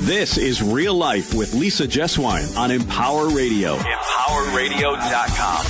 This is Real Life with Lisa Jeswine on Empower Radio. EmpowerRadio.com.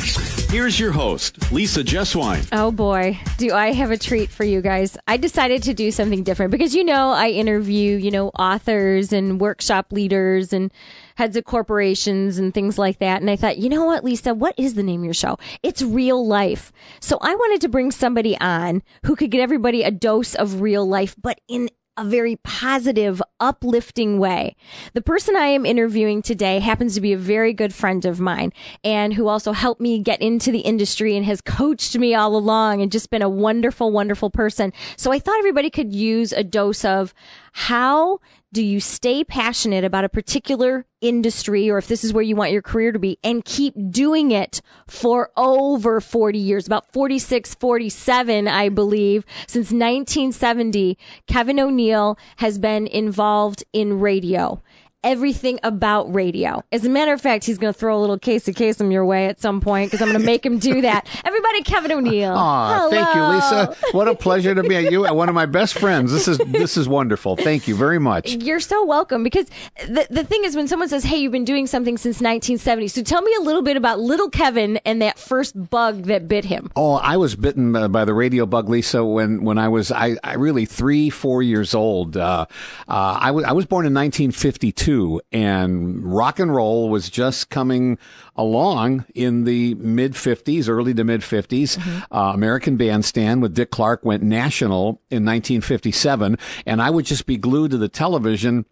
Here's your host, Lisa Jeswine. Oh boy, do I have a treat for you guys. I decided to do something different because, I interview, authors and workshop leaders and heads of corporations and things like that. And I thought, you know what, Lisa, what is the name of your show? It's Real Life. So I wanted to bring somebody on who could get everybody a dose of real life, but in a very positive, uplifting way. The person I am interviewing today happens to be a very good friend of mine and who also helped me get into the industry and has coached me all along and just been a wonderful, wonderful person. So I thought everybody could use a dose of how do you stay passionate about a particular industry, or if this is where you want your career to be, and keep doing it for over 40 years, about 46, 47, I believe. Since 1970, Kevin O'Neill has been involved in radio. Everything about radio. As a matter of fact, he's going to throw a little case of Kasem your way at some point because I'm going to make him do that. Everybody, Kevin O'Neill. Aw, thank you, Lisa. What a pleasure to be at you. One of my best friends. This is wonderful. Thank you very much. You're so welcome, because the thing is, when someone says, hey, you've been doing something since 1970, so tell me a little bit about little Kevin and that first bug that bit him. Oh, I was bitten by the radio bug, Lisa, when I was really 3-4 years old. I was born in 1952. And rock and roll was just coming along in the mid-50s, early to mid-50s. Mm-hmm. American Bandstand with Dick Clark went national in 1957. And I would just be glued to the television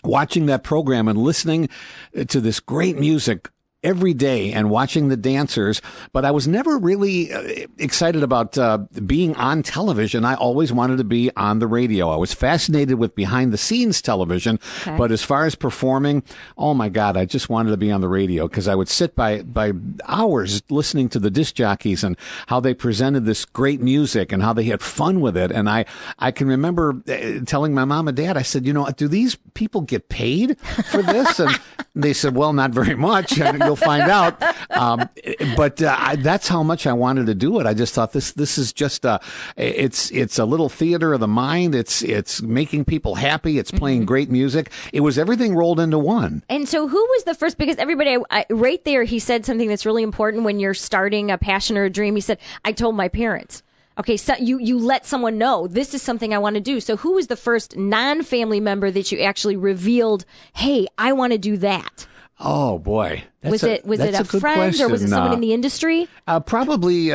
watching that program and listening to this great music every day and watching the dancers, but I was never really excited about being on television. I always wanted to be on the radio. I was fascinated with behind the scenes television, but as far as performing, oh my God, I just wanted to be on the radio because I would sit by hours listening to the disc jockeys and how they presented this great music and how they had fun with it. And I can remember telling my mom and dad, I said, do these people get paid for this? And they said, well, not very much. And you'll find out. But that's how much I wanted to do it. I just thought this is just it's a little theater of the mind. It's making people happy. It's playing great music. It was everything rolled into one. And so who was the first? Because everybody, right there, he said something that's really important when you're starting a passion or a dream. He said, I told my parents. Okay, so you let someone know this is something I want to do. So who was the first non-family member that you actually revealed, hey, I want to do that? Oh boy. Was it a friend question. Or was it someone in the industry? Probably,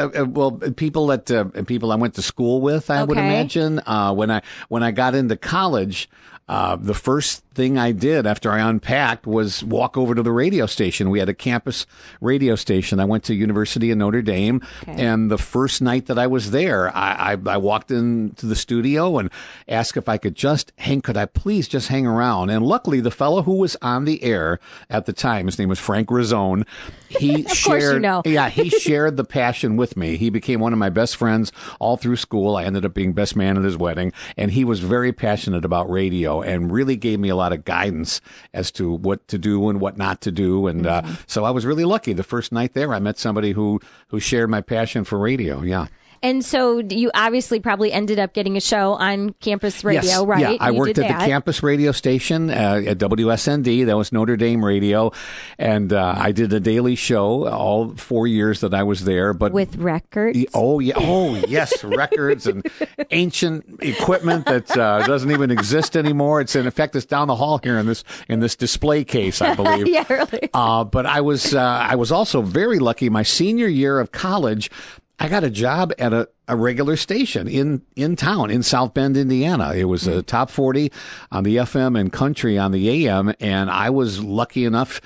people I went to school with, I would imagine. When I got into college, the first thing I did after I unpacked was walk over to the radio station. We had a campus radio station. I went to University of Notre Dame, and the first night that I was there, I walked into the studio and asked if I could could I please just hang around? And luckily, the fellow who was on the air at the time, his name was Frank Rizzone. He shared the passion with me. He became one of my best friends all through school. I ended up being best man at his wedding, and he was very passionate about radio and really gave me a lot of guidance as to what to do and what not to do. And so I was really lucky. The first night there, I met somebody who shared my passion for radio. Yeah. And so you obviously probably ended up getting a show on campus radio, right? Yeah, I worked at the campus radio station at WSND. That was Notre Dame Radio. And I did a daily show all 4 years that I was there. But with records? Oh, yeah. Oh, yes. Records and ancient equipment that doesn't even exist anymore. It's in fact, it's down the hall here in this display case, I believe. Yeah, really. But I was also very lucky. My senior year of college, I got a job at a regular station in town in South Bend, Indiana. It was a top 40 on the FM and country on the AM, and I was lucky enough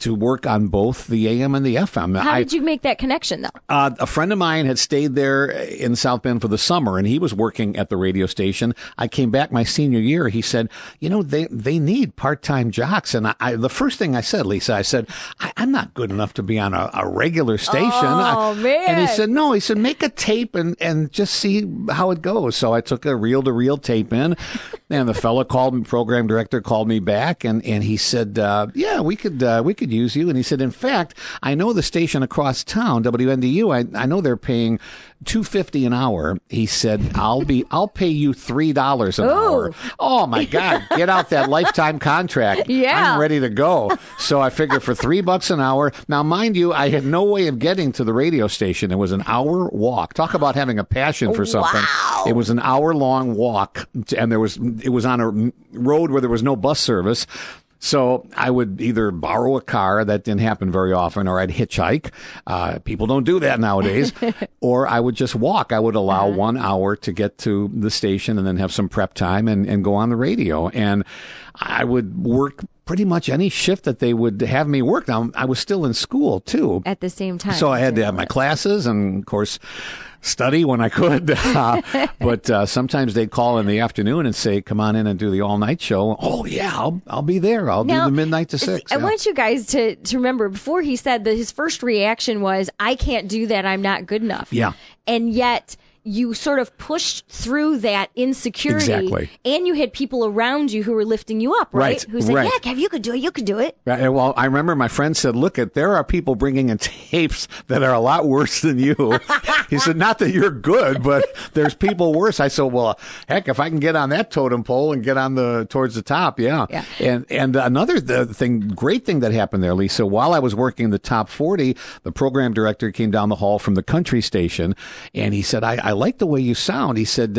to work on both the AM and the FM. How did you make that connection, though? A friend of mine had stayed there in South Bend for the summer, and he was working at the radio station. I came back my senior year. He said, they need part-time jocks. And the first thing I said, Lisa, I said, I'm not good enough to be on a regular station. Oh, man. And he said, no. He said, make a tape and just see how it goes. So I took a reel-to-reel tape in, and the fellow program director called me back, and he said, yeah, we could use you. And he said, in fact, I know the station across town, WNDU, I know they're paying $2.50 an hour. He said, I'll pay you $3 an hour. Oh my God. Get out that lifetime contract. Yeah. I'm ready to go. So I figured for $3 an hour. Now, mind you, I had no way of getting to the radio station. It was an hour walk. Talk about having a passion for something. Wow. It was an hour-long walk, and it was on a road where there was no bus service. So I would either borrow a car, that didn't happen very often, or I'd hitchhike. People don't do that nowadays. Or I would just walk. I would allow 1 hour to get to the station and then have some prep time and go on the radio. And I would work pretty much any shift that they would have me work. Now, I was still in school, too. At the same time. So I had to have my classes and, of course, study when I could. But sometimes they'd call in the afternoon and say, come on in and do the all-night show. Oh, yeah, I'll be there. I'll do the midnight to 6. I want you guys to remember, before he said that his first reaction was, I can't do that. I'm not good enough. Yeah. And yet you sort of pushed through that insecurity. Exactly. And you had people around you who were lifting you up, right? Who said, yeah, Kev, you could do it. You could do it. Right. Well, I remember my friend said, there are people bringing in tapes that are a lot worse than you. He said, not that you're good, but there's people worse. I said, well, heck, if I can get on that totem pole and get on towards the top, yeah. And another great thing that happened there, Lisa, while I was working the top 40, the program director came down the hall from the country station, and he said, I like the way you sound. He said,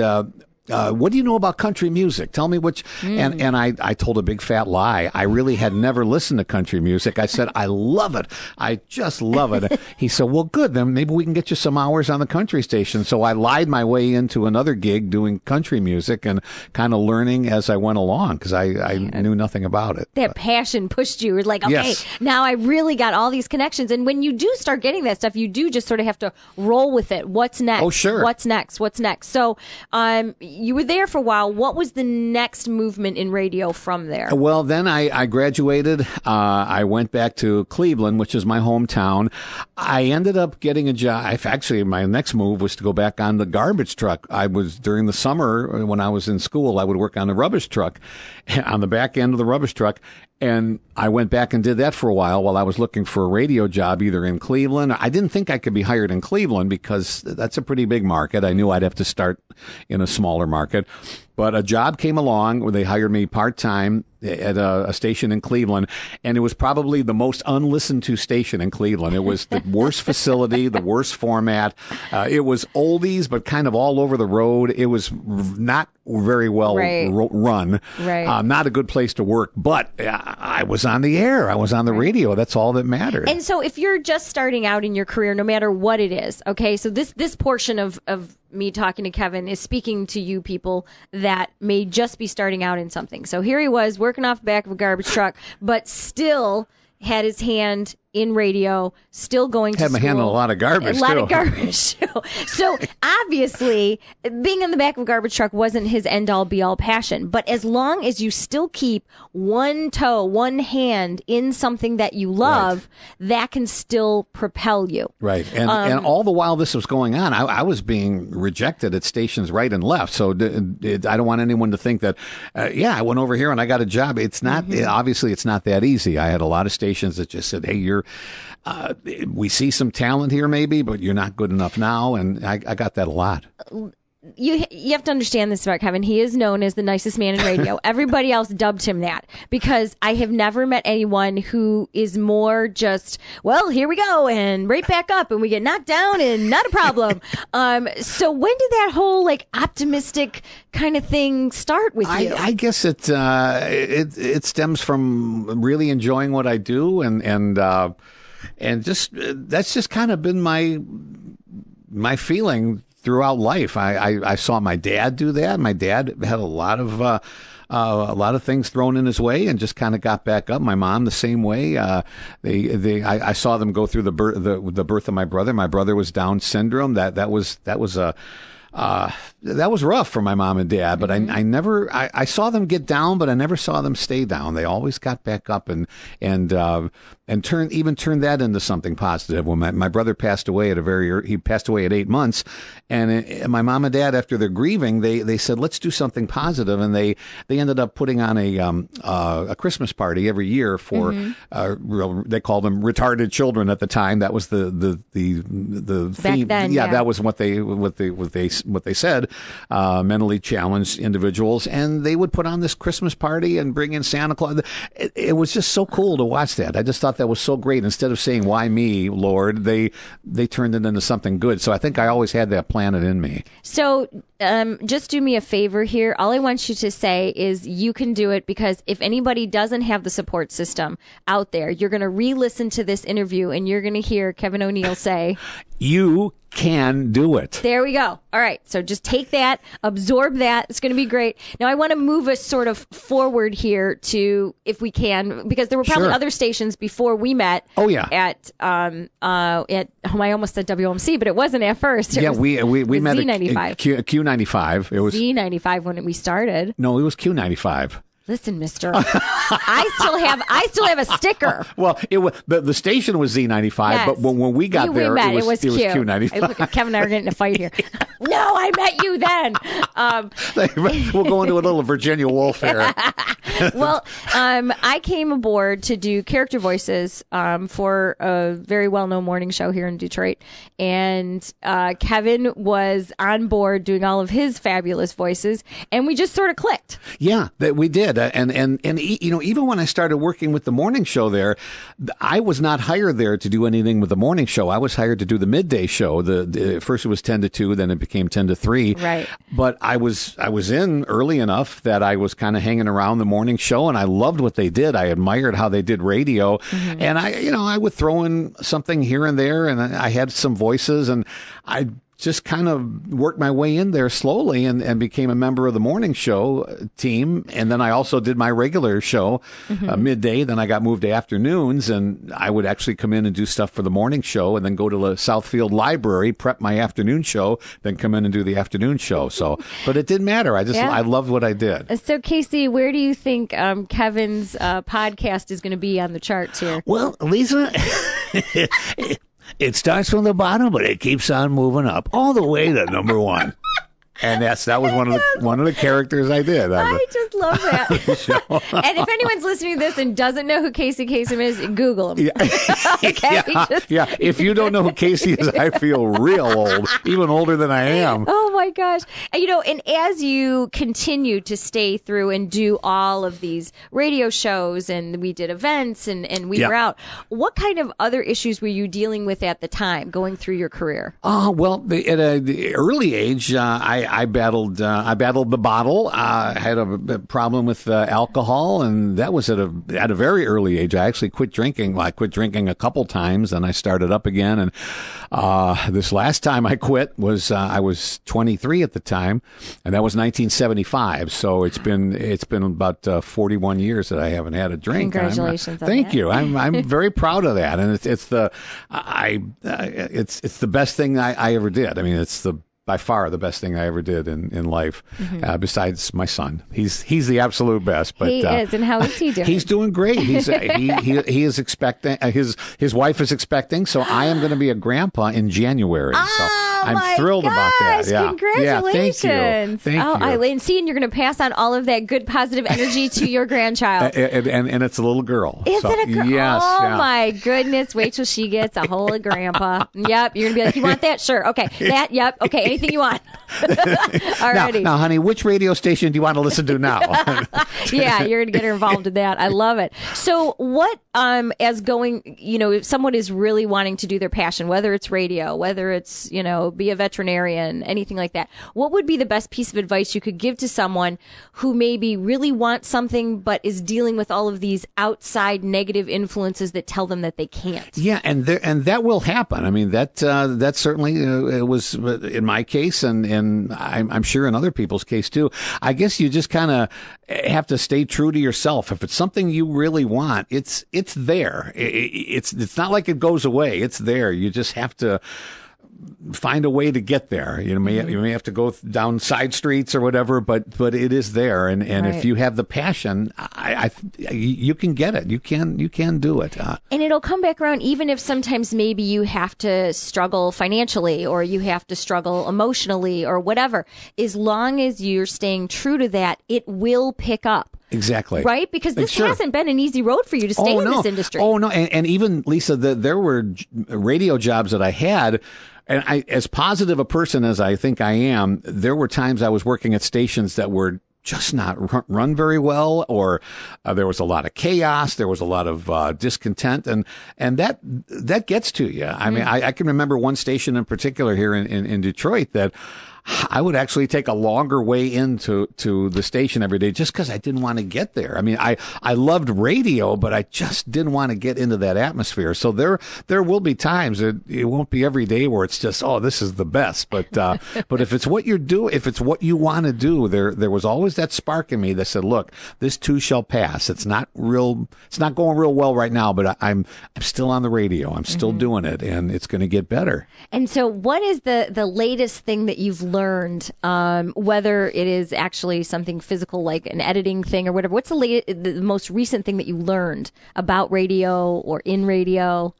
what do you know about country music? Tell me which. And I told a big fat lie. I really had never listened to country music. I said, I love it. I just love it. He said, well, good. Then maybe we can get you some hours on the country station. So I lied my way into another gig doing country music and kind of learning as I went along because I knew nothing about it. That passion pushed you. You're like, okay, Yes. Now I really got all these connections. And when you do start getting that stuff, you do just sort of have to roll with it. What's next? Oh, sure. What's next? What's next? So, you were there for a while. What was the next movement in radio from there? Well, then I graduated. I went back to Cleveland, which is my hometown. I ended up getting a job. Actually, my next move was to go back on the garbage truck. During the summer when I was in school, I would work on the rubbish truck, on the back end of the rubbish truck. And I went back and did that for a while I was looking for a radio job either in Cleveland. I didn't think I could be hired in Cleveland because that's a pretty big market. I knew I'd have to start in a smaller market. But a job came along where they hired me part-time at a station in Cleveland, and it was probably the most unlistened to station in Cleveland. It was the worst facility, the worst format. It was oldies, but kind of all over the road. It was not very well run. Right. Not a good place to work, but I was on the air. I was on the radio. That's all that mattered. And so if you're just starting out in your career, no matter what it is, okay, so this portion of me talking to Kevin is speaking to you people that may just be starting out in something. So here he was working off the back of a garbage truck, but still had his hand in radio, still going to had my school. hand in a lot of garbage, A lot of garbage. So obviously, being in the back of a garbage truck wasn't his end-all, be-all passion. But as long as you still keep one toe, one hand in something that you love, that can still propel you. Right. And all the while this was going on, I was being rejected at stations right and left. So I don't want anyone to think that, I went over here and I got a job. It's not, obviously, it's not that easy. I had a lot of stations that just said, hey, we see some talent here maybe, but you're not good enough now. And I got that a lot. You have to understand this about Kevin. He is known as the nicest man in radio. Everybody else dubbed him that because I have never met anyone who is more just, well, here we go and right back up and we get knocked down and not a problem. So when did that whole like kind of thing start with you? I guess it stems from really enjoying what I do and just that's just kind of been my feeling throughout life. I saw my dad do that. My dad had a lot of things thrown in his way and just kind of got back up. My mom the same way. I saw them go through the birth of my brother. My brother was Down syndrome. That was a was rough for my mom and dad, but I saw them get down, but I never saw them stay down. They always got back up and turned that into something positive. When my brother passed away he passed away at 8 months, and my mom and dad, after their grieving, they said, let's do something positive, and they ended up putting on a Christmas party every year for they called them retarded children at the time. That was the theme. Then, that was what they said. Mentally challenged individuals, and they would put on this Christmas party and bring in Santa Claus. It was just so cool to watch that. I just thought that was so great. Instead of saying, "Why me, Lord?" they turned it into something good. So I think I always had that planted in me. So just do me a favor here. All I want you to say is you can do it, because if anybody doesn't have the support system out there, you're going to re-listen to this interview and you're going to hear Kevin O'Neill say, "You can do it." There we go. All right. So just take that, absorb that. It's going to be great. Now, I want to move us sort of forward here to, if we can, because there were probably other stations before we met. Oh, yeah. I almost said WMC, but it wasn't at first. We met Z95. at Q95. It was Z95 when we started. No, it was Q95. Listen, mister, I still have a sticker. Well, the station was Z95, yes. But when we got there, it was Q95. Look, Kevin and I were getting in a fight here. No, I met you then. We'll go into a little Virginia Woolf here. Well, I came aboard to do character voices for a very well-known morning show here in Detroit, and Kevin was on board doing all of his fabulous voices, and we just sort of clicked. Yeah, that we did. And even when I started working with the morning show there, I was not hired there to do anything with the morning show. I was hired to do the midday show. First it was 10 to 2, then it became 10 to 3. Right. But I was in early enough that I was kind of hanging around the morning show, and I loved what they did. I admired how they did radio. And I would throw in something here and there, and I had some voices, and I just kind of worked my way in there slowly and became a member of the morning show team. And then I also did my regular show midday. Then I got moved to afternoons, and I would actually come in and do stuff for the morning show and then go to the Southfield Library, prep my afternoon show, then come in and do the afternoon show. So, but it didn't matter. I loved what I did. So, Casey, where do you think Kevin's podcast is going to be on the charts here? Well, Lisa, it starts from the bottom, but it keeps on moving up all the way to number 1. And that was one of the characters I did. I just love that. And if anyone's listening to this and doesn't know who Casey Kasem is, Google him. Okay? Yeah. If you don't know who Casey is, I feel real old, even older than I am. Oh my gosh. And as you continue to stay through and do all of these radio shows, and we did events and we were out, what kind of other issues were you dealing with at the time going through your career? Well, at an early age, I battled the bottle. I had a problem with alcohol, and that was at a very early age. I actually quit drinking. Well, I quit drinking a couple times, and I started up again. And this last time I quit was I was 23 at the time, and that was 1975. So it's been about 41 years that I haven't had a drink. Congratulations! Thank you. I'm very proud of that, and it's the best thing I ever did. I mean, it's by far the best thing I ever did in life, besides my son. He's the absolute best. But he is, and how is he doing? He's doing great. He is expecting. His wife is expecting, so I am going to be a grandpa in January. So I'm thrilled about that. Yeah, congratulations! Yeah, thank you. And you're going to pass on all of that good, positive energy to your grandchild. And it's a little girl. Is it a girl? Yes. My goodness! Wait till she gets a hold of grandpa. Yep, you're going to be like, you want that? Sure. Okay. That. Yep. Okay. Anything you want. Alrighty. Now, honey, which radio station do you want to listen to now? Yeah, you're going to get her involved in that. I love it. So what, if someone is really wanting to do their passion, whether it's radio, whether it's, be a veterinarian, anything like that, what would be the best piece of advice you could give to someone who maybe really wants something but is dealing with all of these outside negative influences that tell them that they can't? Yeah, and that will happen. I mean, that certainly it was in my case, and I'm sure in other people's case too. I guess you just kind of have to stay true to yourself. If it's something you really want, it's there. It's not like it goes away. It's there. You just have to find a way to get there. You may have to go down side streets or whatever, but it is there. And Right. if you have the passion, you can get it. You can do it. And it'll come back around, even if sometimes maybe you have to struggle financially or you have to struggle emotionally or whatever. As long as you're staying true to that, it will pick up. Exactly. Right? Because this Sure. hasn't been an easy road for you to stay in this industry. Oh, no. And even, Lisa, there were radio jobs that I had. And as positive a person as I think I am, there were times I was working at stations that were just not run very well, or there was a lot of chaos. There was a lot of discontent, and that gets to you. I mean, I can remember one station in particular here in Detroit that I would actually take a longer way into the station every day just because I didn't want to get there. I mean, I loved radio, but I just didn't want to get into that atmosphere. So there will be times it won't be every day where it's just, oh, this is the best. But if it's what if it's what you want to do, there was always that spark in me that said, look, this too shall pass. It's not going real well right now, but I'm still on the radio. I'm still doing it, and it's going to get better. And so what is the latest thing that you've learned, whether it is actually something physical like an editing thing or whatever? What's the most recent thing that you learned about radio or in radio?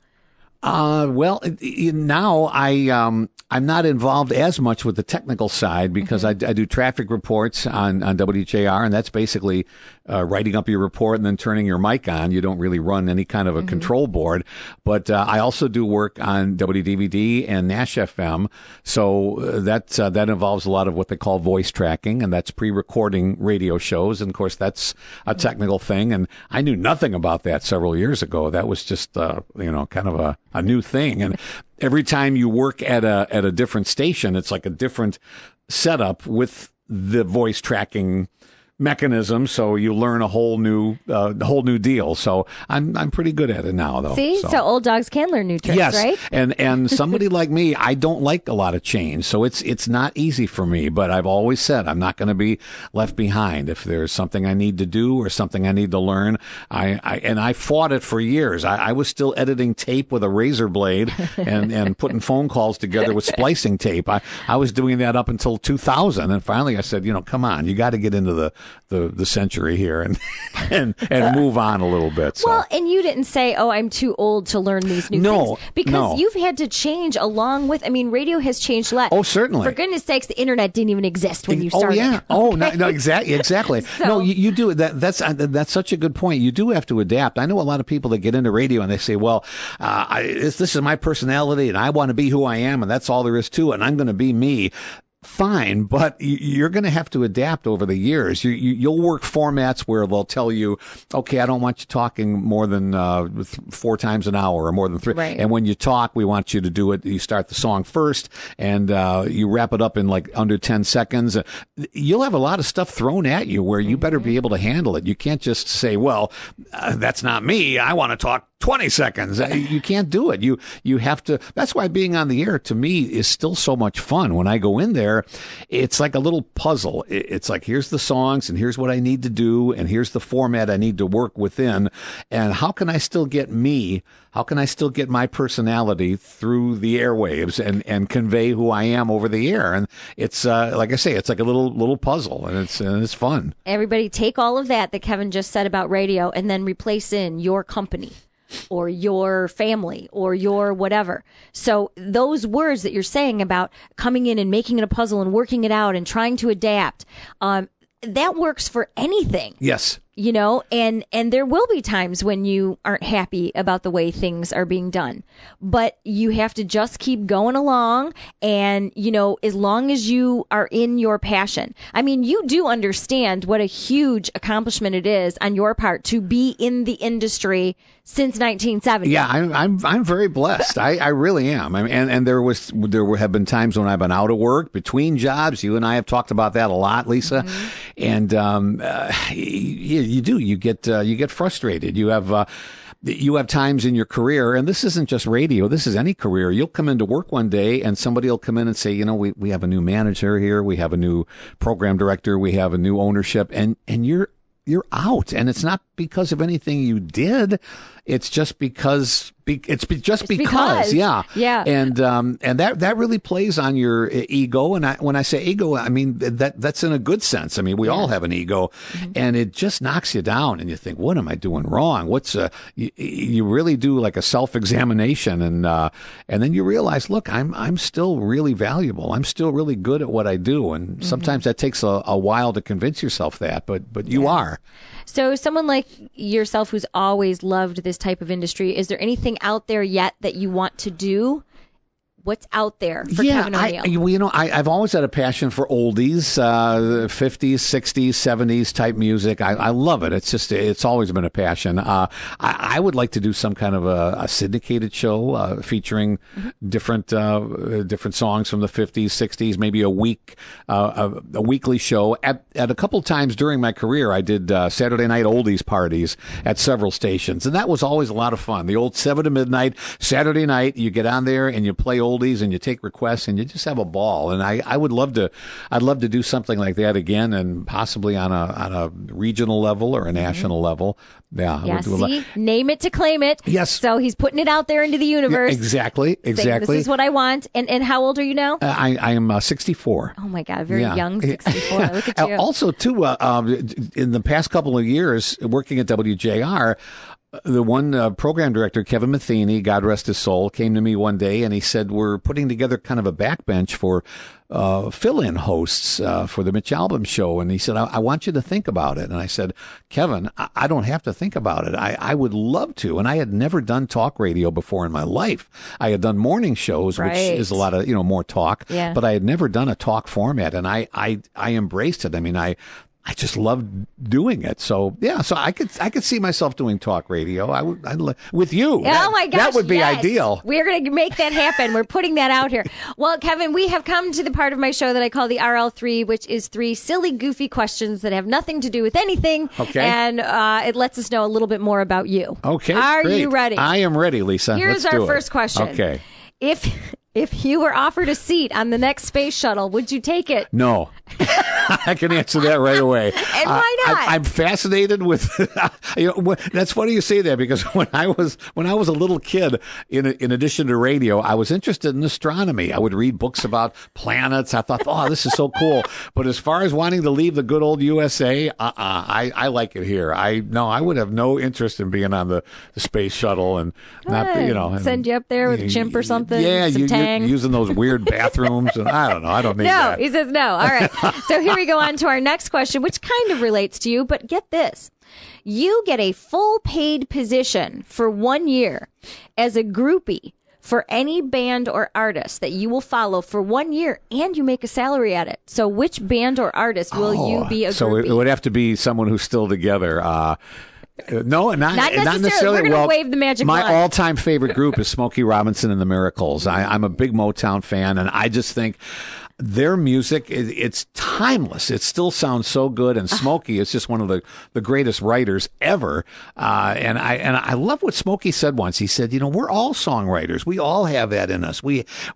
Well, now I'm not involved as much with the technical side because I do traffic reports on WJR, and that's basically writing up your report and then turning your mic on. You don't really run any kind of a control board. But I also do work on WDVD and Nash FM, so that involves a lot of what they call voice tracking, and that's pre-recording radio shows. And of course, that's a technical thing, and I knew nothing about that several years ago. That was just kind of a new thing. And every time you work at a different station, it's like a different setup with the voice tracking mechanism, so you learn a whole new deal. So I'm pretty good at it now, though. See, so old dogs can learn new tricks, yes, right? and somebody like me, I don't like a lot of change, so it's not easy for me. But I've always said I'm not going to be left behind. If there's something I need to do or something I need to learn, I fought it for years. I was still editing tape with a razor blade and putting phone calls together with splicing tape. I was doing that up until 2000, and finally I said, come on, you got to get into the century here and move on a little bit. So. Well, and you didn't say, oh, I'm too old to learn these new things. Because you've had to change along with, radio has changed a lot. Oh, certainly. For goodness sakes, the internet didn't even exist when you started. Oh, yeah. Oh, no, exactly. So, no, you do. That's such a good point. You do have to adapt. I know a lot of people that get into radio and they say, well, this is my personality and I want to be who I am and that's all there is to it and I'm going to be me. Fine, but you're going to have to adapt over the years. You'll work formats where they'll tell you, okay, I don't want you talking more than 4 times an hour or more than 3. Right. And when you talk, we want you to do it. You start the song first and you wrap it up in like under 10 seconds. You'll have a lot of stuff thrown at you where you better be able to handle it. You can't just say, well, that's not me. I want to talk 20 seconds. You can't do it. You have to. That's why being on the air to me is still so much fun. When I go in there, it's like a little puzzle. It's like, here's the songs and here's what I need to do and here's the format I need to work within. And how can I still get me? How can I still get my personality through the airwaves and convey who I am over the air? And it's like I say, it's like a little puzzle, and it's fun. Everybody take all of that Kevin just said about radio and then replace in your company or your family or your whatever. So those words that you're saying about coming in and making it a puzzle and working it out and trying to adapt, that works for anything. Yes. And there will be times when you aren't happy about the way things are being done, but you have to just keep going along. And, as long as you are in your passion, you do understand what a huge accomplishment it is on your part to be in the industry since 1970. Yeah, I'm very blessed. I really am. And there have been times when I've been out of work between jobs. You and I have talked about that a lot, Lisa. And you do. You get frustrated. You have times in your career, and this isn't just radio. This is any career. You'll come into work one day, and somebody will come in and say, we have a new manager here. We have a new program director. We have a new ownership, and you're out. And it's not because of anything you did. It's just because just because, yeah. And that really plays on your ego. And when I say ego, I mean that's in a good sense. I mean, we all have an ego, and it just knocks you down, and you think, what am I doing wrong? What's you really do like a self-examination, and then you realize, look, I'm still really valuable. I'm still really good at what I do, and sometimes that takes a while to convince yourself that, but you are. So someone like yourself who's always loved this type of industry, is there anything out there yet that you want to do? What's out there for Kevin O'Neill? I've always had a passion for oldies, 50s, 60s, 70s type music. I love it. It's always been a passion. I would like to do some kind of a syndicated show featuring different songs from the 50s, 60s, maybe a weekly show. At a couple times during my career, I did Saturday night oldies parties at several stations, and that was always a lot of fun. The old 7 to midnight Saturday night, you get on there and you play oldies and you take requests and you just have a ball. And I'd love to do something like that again, and possibly on a regional level or a national level. Yeah. See, name it to claim it. Yes. So he's putting it out there into the universe. Yeah, exactly. Saying, this is what I want. And how old are you now? I am 64. Oh my God, very young 64. Look at you. Also, too, in the past couple of years working at WJR, the one program director, Kevin Matheny, God rest his soul, came to me one day and he said, we're putting together kind of a backbench for fill-in hosts for the Mitch Albom show. And he said, I want you to think about it. And I said, Kevin, I don't have to think about it. I would love to. And I had never done talk radio before in my life. I had done morning shows, which is a lot of, more talk, but I had never done a talk format. And I embraced it. I mean, I just loved doing it. So so I could see myself doing talk radio. I'd with you. Oh my gosh, that would be ideal. We're going to make that happen. We're putting that out here. Well, Kevin, we have come to the part of my show that I call the RL3, which is 3 silly, goofy questions that have nothing to do with anything. Okay. And it lets us know a little bit more about you. Okay. Are great. you ready? I am ready, Lisa. Here's Let's our do first question. Okay. If you were offered a seat on the next space shuttle, would you take it? No. I can answer that right away. And why not? I'm fascinated with. That's funny you say that, because when I was a little kid, in addition to radio, I was interested in astronomy. I would read books about planets. I thought, oh, this is so cool. But as far as wanting to leave the good old USA, I like it here. I would have no interest in being on the space shuttle and not, and, send you up there with a chimp or something. Yeah, some tang. using those weird bathrooms, and I don't know. I don't need that. No, he says no. All right. So here we go on to our next question, which kind of relates to you, but get this. You get a full paid position for 1 year as a groupie for any band or artist that you will follow for 1 year, and you make a salary at it. So which band or artist will you be a groupie? So it would have to be someone who's still together. No, not necessarily. We're going to wave the magic my wand. all-time favorite group is Smokey Robinson and the Miracles. I'm a big Motown fan, and I just think their music, it's timeless. It still sounds so good, and Smokey is just one of the greatest writers ever. And I love what Smokey said once. He said, we're all songwriters. We all have that in us.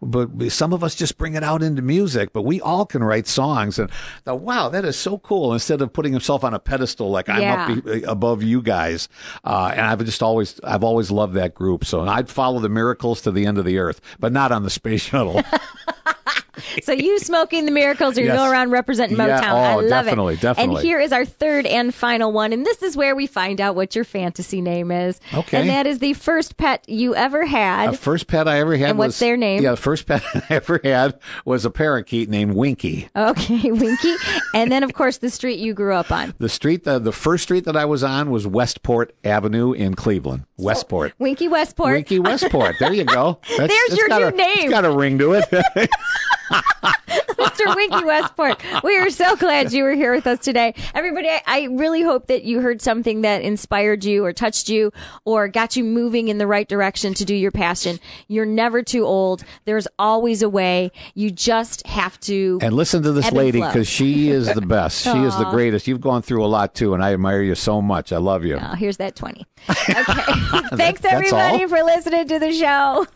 But some of us just bring it out into music, but we all can write songs. And I thought, wow, that is so cool. Instead of putting himself on a pedestal like I'm up above you guys. And I've always loved that group. So I'd follow the Miracles to the end of the earth, but not on the space shuttle. So you smoking the Miracles, or you go around representing Motown. I love definitely, it. Definitely. And here is our third and final one, and this is where we find out what your fantasy name is. Okay. And that is the first pet you ever had. The first pet I ever had and what's their name? Yeah, the first pet I ever had was a parakeet named Winky. Okay, Winky. And then, of course, the street you grew up on. The first street that I was on was Westport Avenue in Cleveland. Westport. Winky Westport. Winky Westport. There you go. There's your new name. It's got a ring to it. Mr. Winky Westport, we are so glad you were here with us today. Everybody, I really hope that you heard something that inspired you or touched you or got you moving in the right direction to do your passion. You're never too old. There's always a way. You just have to. And listen to this lady, because she is the best. She is the greatest. You've gone through a lot too, and I admire you so much. I love you. Oh, here's that 20. Okay. Thanks everybody for listening to the show.